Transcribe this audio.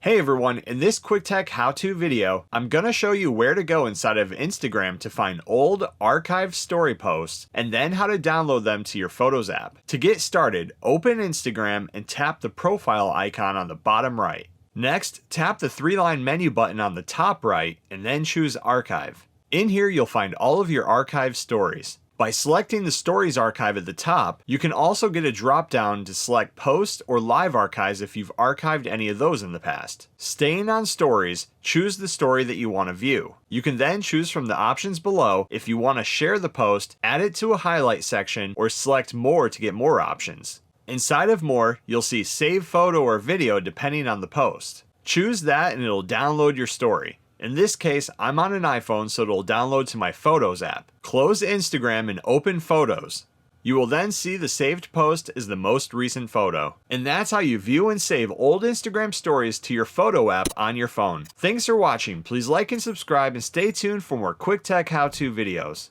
Hey everyone, in this quick tech how-to video, I'm gonna show you where to go inside of Instagram to find old archived story posts and then how to download them to your Photos app. To get started, open Instagram and tap the profile icon on the bottom right. Next, tap the three-line menu button on the top right and then choose Archive. In here you'll find all of your archived stories. By selecting the Stories archive at the top, you can also get a drop-down to select Post or Live archives if you've archived any of those in the past. Staying on Stories, choose the story that you want to view. You can then choose from the options below if you want to share the post, add it to a highlight section, or select More to get more options. Inside of More, you'll see Save Photo or Video depending on the post. Choose that and it'll download your story. In this case, I'm on an iPhone, so it'll download to my Photos app. Close Instagram and open Photos. You will then see the saved post is the most recent photo. And that's how you view and save old Instagram stories to your photo app on your phone. Thanks for watching. Please like and subscribe and stay tuned for more quick tech how-to videos.